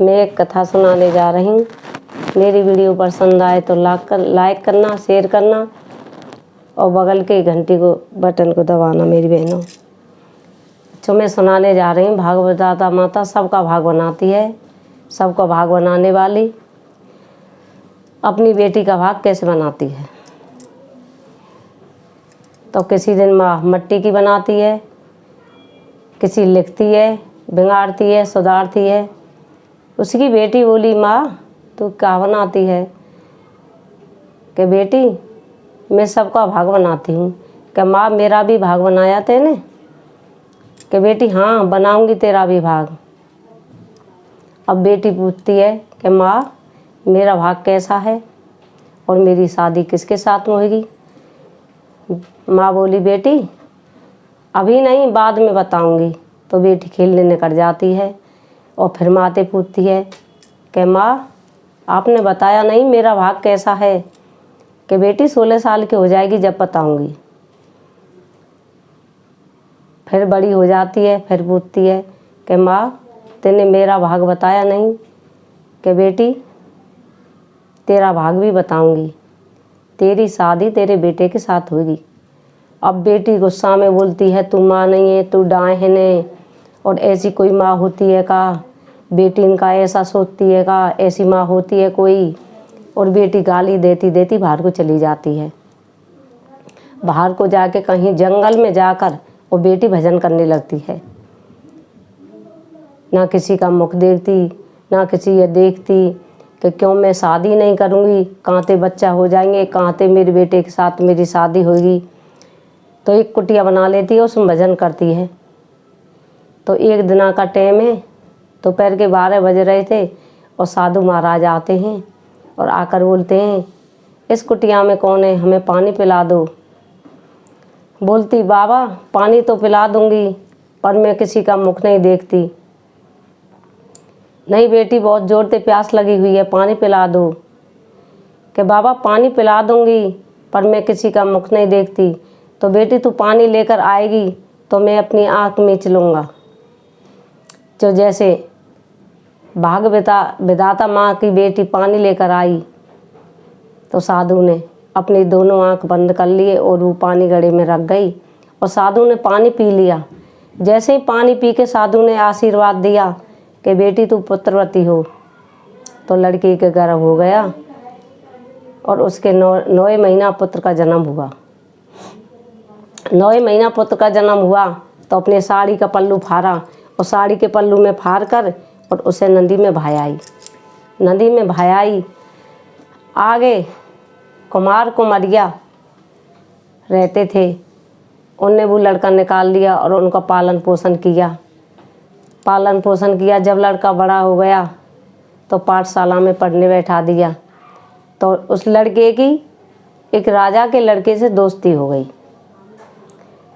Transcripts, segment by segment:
मैं एक कथा सुनाने जा रही हूँ। मेरी वीडियो पसंद आए तो लाइक करना, शेयर करना और बगल के घंटी को बटन को दबाना मेरी बहनों। जो मैं सुनाने जा रही हूँ, भागवत माता सबका भाग बनाती है। सबका भाग बनाने वाली अपनी बेटी का भाग कैसे बनाती है। तो किसी दिन माँ मिट्टी की बनाती है, किसी लिखती है, बिगाड़ती है, सुधारती है। उसकी बेटी बोली, माँ तू क्या बनाती है? कि बेटी मैं सबका भाग बनाती हूँ। कि माँ मेरा भी भाग बनाया तेने? कि बेटी हाँ बनाऊंगी तेरा भी भाग। अब बेटी पूछती है कि माँ मेरा भाग कैसा है और मेरी शादी किसके साथ में होगी? माँ बोली, बेटी अभी नहीं, बाद में बताऊंगी। तो बेटी खेलने निकल जाती है और फिर माते पूछती है कि माँ आपने बताया नहीं मेरा भाग कैसा है? कि बेटी 16 साल की हो जाएगी जब बताऊंगी। फिर बड़ी हो जाती है, फिर पूछती है कि माँ तेने मेरा भाग बताया नहीं? कि बेटी तेरा भाग भी बताऊंगी, तेरी शादी तेरे बेटे के साथ होगी। अब बेटी गुस्सा में बोलती है, तू माँ नहीं है, तू डाहन है, और ऐसी कोई माँ होती है का? बेटी इनका ऐसा सोचती है का? ऐसी माँ होती है कोई? और बेटी गाली देती देती बाहर को चली जाती है। बाहर को जाके कहीं जंगल में जाकर वो बेटी भजन करने लगती है। ना किसी का मुख देखती, ना किसी ये देखती कि क्यों मैं शादी नहीं करूँगी, कहाँ ते बच्चा हो जाएंगे, कहाँ ते मेरे बेटे के साथ मेरी शादी होगी। तो एक कुटिया बना लेती है, उसमें भजन करती है। तो एक दिन का टाइम है, दोपहर के 12 बज रहे थे और साधु महाराज आते हैं और आकर बोलते हैं, इस कुटिया में कौन है, हमें पानी पिला दो। बोलती, बाबा पानी तो पिला दूंगी पर मैं किसी का मुख नहीं देखती। नहीं बेटी बहुत जोर से प्यास लगी हुई है, पानी पिला दो। कि बाबा पानी पिला दूंगी पर मैं किसी का मुख नहीं देखती। तो बेटी तू पानी लेकर आएगी तो मैं अपनी आँख मीच लूँगा। जो जैसे भाग विधाता माँ की बेटी पानी लेकर आई तो साधु ने अपनी दोनों आँख बंद कर लिए और वो पानी घड़े में रख गई और साधु ने पानी पी लिया। जैसे ही पानी पी के साधु ने आशीर्वाद दिया कि बेटी तू पुत्रवती हो। तो लड़की के गर्भ हो गया और उसके 9वें महीना पुत्र का जन्म हुआ। 9वें महीना पुत्र का जन्म हुआ तो अपने साड़ी का पल्लू फाड़ा और साड़ी के पल्लू में फाड़ कर और उसे नदी में बहाई। नदी में बहाई। आगे कुमार कुमारिया रहते थे, उनने वो लड़का निकाल लिया और उनका पालन पोषण किया। पालन पोषण किया। जब लड़का बड़ा हो गया तो पाठशाला में पढ़ने बैठा दिया। तो उस लड़के की एक राजा के लड़के से दोस्ती हो गई।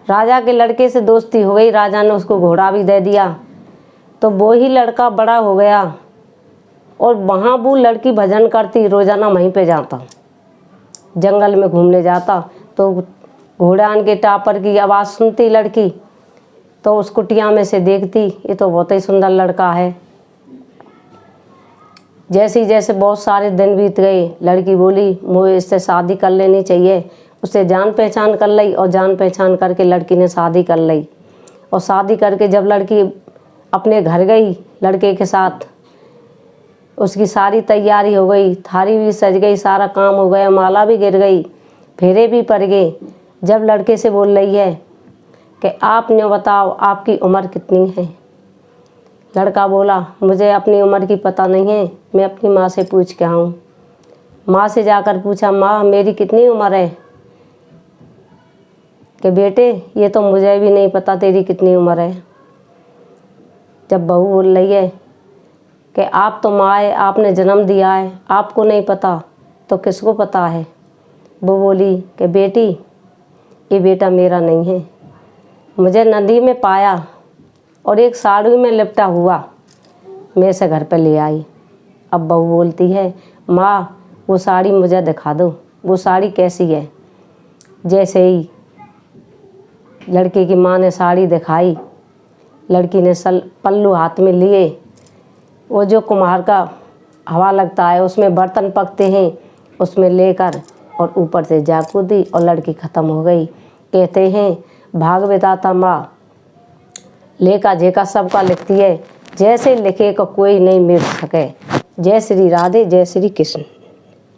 राजा के लड़के से दोस्ती हो गई, राजा ने उसको घोड़ा भी दे दिया। तो वो ही लड़का बड़ा हो गया और वहाँ वो लड़की भजन करती, रोज़ाना वहीं पे जाता, जंगल में घूमने जाता। तो घोड़ान के टापर की आवाज़ सुनती लड़की, तो उस कुटिया में से देखती, ये तो बहुत ही सुंदर लड़का है। जैसे जैसे बहुत सारे दिन बीत गए, लड़की बोली मुझे इससे शादी कर लेनी चाहिए। उससे जान पहचान कर ली और जान पहचान करके लड़की ने शादी कर ली। और शादी करके जब लड़की अपने घर गई लड़के के साथ, उसकी सारी तैयारी हो गई, थाली भी सज गई, सारा काम हो गया, माला भी गिर गई, फेरे भी पड़ गए। जब लड़के से बोल रही है कि आपने बताओ आपकी उम्र कितनी है? लड़का बोला, मुझे अपनी उम्र की पता नहीं है, मैं अपनी माँ से पूछ के आऊँ। माँ से जाकर पूछा, माँ मेरी कितनी उम्र है? कि बेटे ये तो मुझे भी नहीं पता तेरी कितनी उम्र है। जब बहू बोल रही है कि आप तो माँ है, आपने जन्म दिया है, आपको नहीं पता तो किसको पता है? वो बोली कि बेटी ये बेटा मेरा नहीं है, मुझे नदी में पाया और एक साड़ी में लिपटा हुआ मैं से घर पे ले आई। अब बहू बोलती है, माँ वो साड़ी मुझे दिखा दो, वो साड़ी कैसी है? जैसे ही लड़के की माँ ने साड़ी दिखाई, लड़की ने पल्लू हाथ में लिए वो जो कुम्हार का हवा लगता है उसमें बर्तन पकते हैं, उसमें लेकर और ऊपर से जा कूदी और लड़की ख़त्म हो गई। कहते हैं भाग विधाता माँ लेखा जेका सबका लिखती है, जैसे लिखे को कोई नहीं मिट सके। जय श्री राधे, जय श्री कृष्ण।